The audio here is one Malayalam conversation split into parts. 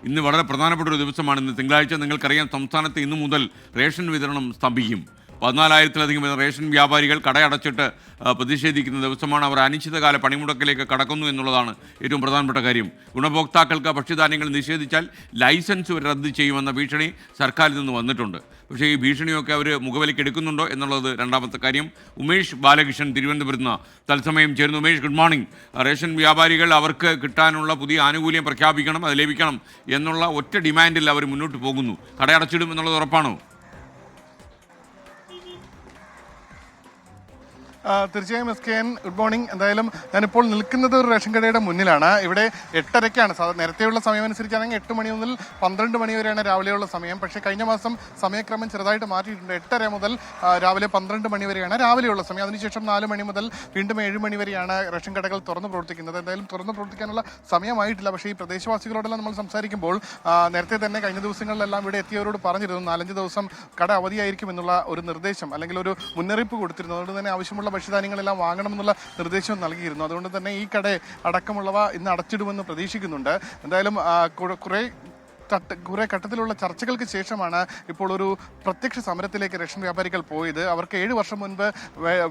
ഇന്ന് വളരെ പ്രധാനപ്പെട്ട ഒരു ദിവസമാണ്. ഇന്ന് തിങ്കളാഴ്ച. നിങ്ങൾക്കറിയാം, സംസ്ഥാനത്ത് ഇന്നു മുതൽ റേഷൻ വിതരണം സ്തംഭിക്കും. 14,000-ലധികം റേഷൻ വ്യാപാരികൾ കടയടച്ചിട്ട് പ്രതിഷേധിക്കുന്ന ദിവസമാണ്. അവർ അനിശ്ചിതകാല പണിമുടക്കിലേക്ക് കടക്കുന്നു എന്നുള്ളതാണ് ഏറ്റവും പ്രധാനപ്പെട്ട കാര്യം. ഗുണഭോക്താക്കൾക്ക് ഭക്ഷ്യധാന്യങ്ങൾ നിഷേധിച്ചാൽ ലൈസൻസ് റദ്ദ് ചെയ്യുമെന്ന ഭീഷണി സർക്കാരിൽ നിന്ന് വന്നിട്ടുണ്ട്. പക്ഷേ ഈ ഭീഷണിയൊക്കെ അവർ മുഖവിലക്കെടുക്കുന്നുണ്ടോ എന്നുള്ളത് രണ്ടാമത്തെ കാര്യം. ഉമേഷ് ബാലകൃഷ്ണൻ തിരുവനന്തപുരത്ത് നിന്ന് തത്സമയം ചേരുന്നു. Umesh, good morning. റേഷൻ വ്യാപാരികൾ അവർക്ക് കിട്ടാനുള്ള പുതിയ ആനുകൂല്യം പ്രഖ്യാപിക്കണം, അത് ലഭിക്കണം എന്നുള്ള ഒറ്റ ഡിമാൻഡിൽ അവർ മുന്നോട്ട് പോകുന്നു. കടയടച്ചിടും എന്നുള്ളത് ഉറപ്പാണോ? തീർച്ചയായും SKN, ഗുഡ് മോർണിംഗ്. എന്തായാലും ഞാനിപ്പോൾ നിൽക്കുന്നത് ഒരു റേഷൻ കടയുടെ മുന്നിലാണ്. ഇവിടെ 8:30-ക്കാണ്. നേരത്തെയുള്ള സമയം അനുസരിച്ചാണെങ്കിൽ 8 മണി മുതൽ 12 മണി വരെയാണ് രാവിലെയുള്ള സമയം. പക്ഷേ കഴിഞ്ഞ മാസം സമയക്രമം ചെറുതായിട്ട് മാറ്റിയിട്ടുണ്ട്. 8:30 മുതൽ രാവിലെ 12 മണി വരെയാണ് രാവിലെയുള്ള സമയം. അതിനുശേഷം 4 മണി മുതൽ വീണ്ടും 7 മണി വരെയാണ് റേഷൻ കടകൾ തുറന്നു പ്രവർത്തിക്കുന്നത്. എന്തായാലും തുറന്നു പ്രവർത്തിക്കാനുള്ള സമയമായിട്ടില്ല. പക്ഷേ ഈ പ്രദേശവാസികളോടെല്ലാം നമ്മൾ സംസാരിക്കുമ്പോൾ നേരത്തെ തന്നെ കഴിഞ്ഞ ദിവസങ്ങളിലെല്ലാം ഇവിടെ എത്തിയവരോട് പറഞ്ഞിരുന്നു 4-5 ദിവസം കട അവധിയായിരിക്കും എന്നുള്ള ഒരു നിർദ്ദേശം അല്ലെങ്കിൽ ഒരു മുന്നറിയിപ്പ് കൊടുത്തിരുന്നു. അതുകൊണ്ട് തന്നെ ആവശ്യമുള്ള ഭക്ഷ്യധാന്യങ്ങളെല്ലാം വാങ്ങണമെന്നുള്ള നിർദ്ദേശം നൽകിയിരുന്നു. അതുകൊണ്ട് തന്നെ ഈ കട അടക്കമുള്ളവ ഇന്ന് അടച്ചിടുമെന്ന് പ്രതീക്ഷിക്കുന്നുണ്ട്. എന്തായാലും കുറെ ഘട്ടത്തിലുള്ള ചർച്ചകൾക്ക് ശേഷമാണ് ഇപ്പോൾ ഒരു പ്രത്യക്ഷ സമരത്തിലേക്ക് റേഷൻ വ്യാപാരികൾ പോയത്. അവർക്ക് 7 വർഷം മുൻപ്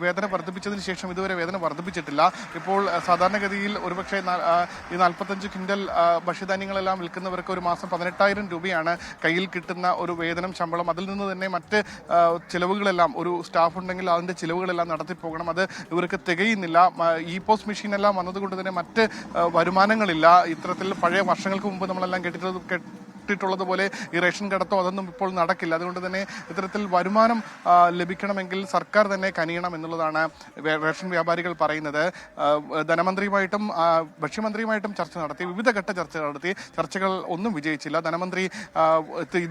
വേതനം വർദ്ധിപ്പിച്ചതിന് ശേഷം ഇതുവരെ വേതനം വർദ്ധിപ്പിച്ചിട്ടില്ല. ഇപ്പോൾ സാധാരണഗതിയിൽ ഒരുപക്ഷെ ഈ 45 ക്വിൻ്റൽ ഭക്ഷ്യധാന്യങ്ങളെല്ലാം വിൽക്കുന്നവർക്ക് ഒരു മാസം 18,000 രൂപയാണ് കയ്യിൽ കിട്ടുന്ന ഒരു വേതനം, ശമ്പളം. അതിൽ നിന്ന് തന്നെ മറ്റ് ചിലവുകളെല്ലാം, ഒരു സ്റ്റാഫ് ഉണ്ടെങ്കിൽ അതിൻ്റെ ചിലവുകളെല്ലാം നടത്തിപ്പോകണം. അത് ഇവർക്ക് തികയുന്നില്ല. ഈ പോസ്റ്റ് മെഷീനെല്ലാം വന്നതുകൊണ്ട് തന്നെ മറ്റ് വരുമാനങ്ങളില്ല. ഇത്തരത്തിൽ പഴയ വർഷങ്ങൾക്ക് മുമ്പ് നമ്മളെല്ലാം ിട്ടുള്ളതുപോലെ ഈ റേഷൻ കടത്തോ അതൊന്നും ഇപ്പോൾ നടക്കില്ല. അതുകൊണ്ട് തന്നെ ഇത്തരത്തിൽ വരുമാനം ലഭിക്കണമെങ്കിൽ സർക്കാർ തന്നെ കനിയണം എന്നുള്ളതാണ് റേഷൻ വ്യാപാരികൾ പറയുന്നത്. ധനമന്ത്രിയുമായിട്ടും ഭക്ഷ്യമന്ത്രിയുമായിട്ടും ചർച്ച നടത്തി, വിവിധ ഘട്ട ചർച്ചകൾ നടത്തി. ചർച്ചകൾ ഒന്നും വിജയിച്ചില്ല. ധനമന്ത്രി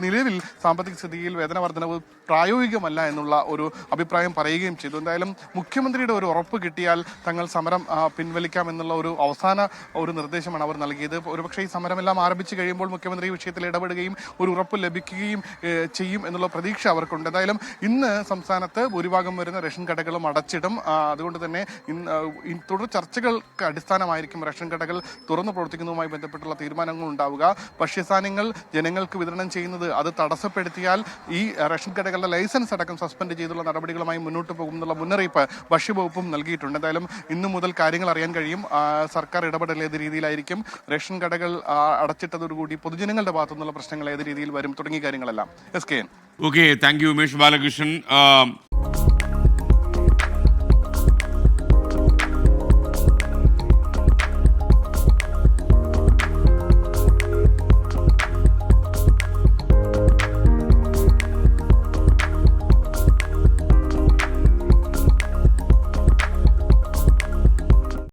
നിലവിൽ സാമ്പത്തിക സ്ഥിതിയിൽ വേതന വർധനവ് പ്രായോഗികമല്ല എന്നുള്ള ഒരു അഭിപ്രായം പറയുകയും ചെയ്തു. എന്തായാലും മുഖ്യമന്ത്രിയുടെ ഒരു ഉറപ്പ് കിട്ടിയാൽ തങ്ങൾ സമരം പിൻവലിക്കാമെന്നുള്ള ഒരു അവസാന ഒരു നിർദ്ദേശമാണ് അവർ നൽകിയത്. ഒരുപക്ഷെ ഈ സമരമെല്ലാം ആരംഭിച്ചു കഴിയുമ്പോൾ മുഖ്യമന്ത്രി ഈ വിഷയത്തിൽ ഇടപെടുകയും ഒരു ഉറപ്പ് ലഭിക്കുകയും ചെയ്യും എന്നുള്ള പ്രതീക്ഷ അവർക്കുണ്ട്. എന്തായാലും ഇന്ന് സംസ്ഥാനത്ത് ഭൂരിഭാഗം വരുന്ന റേഷൻ കടകളും അടച്ചിടും. അതുകൊണ്ട് തന്നെ തുടർ ചർച്ചകൾക്ക് അടിസ്ഥാനമായിരിക്കും റേഷൻ കടകൾ തുറന്നു പ്രവർത്തിക്കുന്നതുമായി ബന്ധപ്പെട്ടുള്ള തീരുമാനങ്ങൾ ഉണ്ടാവുക. ഭക്ഷ്യധാന്യങ്ങൾ ജനങ്ങൾക്ക് വിതരണം ചെയ്യുന്നത് അത് തടസ്സപ്പെടുത്തിയാൽ ഈ റേഷൻ കടകളുടെ ലൈസൻസ് അടക്കം സസ്പെൻഡ് ചെയ്തുള്ള നടപടികളുമായി മുന്നോട്ട് പോകുമെന്നുള്ള മുന്നറിയിപ്പ് ഭക്ഷ്യവകുപ്പും നൽകിയിട്ടുണ്ട്. എന്തായാലും ഇന്നു മുതൽ കാര്യങ്ങൾ അറിയാൻ കഴിയും. സർക്കാർ ഇടപെടൽ ഏത് രീതിയിലായിരിക്കും, റേഷൻ കടകൾ അടച്ചിട്ടതോടുകൂടി പൊതുജനങ്ങളുടെ ഭാഗത്തു നിന്നുള്ള പ്രശ്നങ്ങൾ ഏത് രീതിയിൽ വരും തുടങ്ങിയ കാര്യങ്ങളെല്ലാം. SKN. Okay, thank you Umesh Balakrishnan.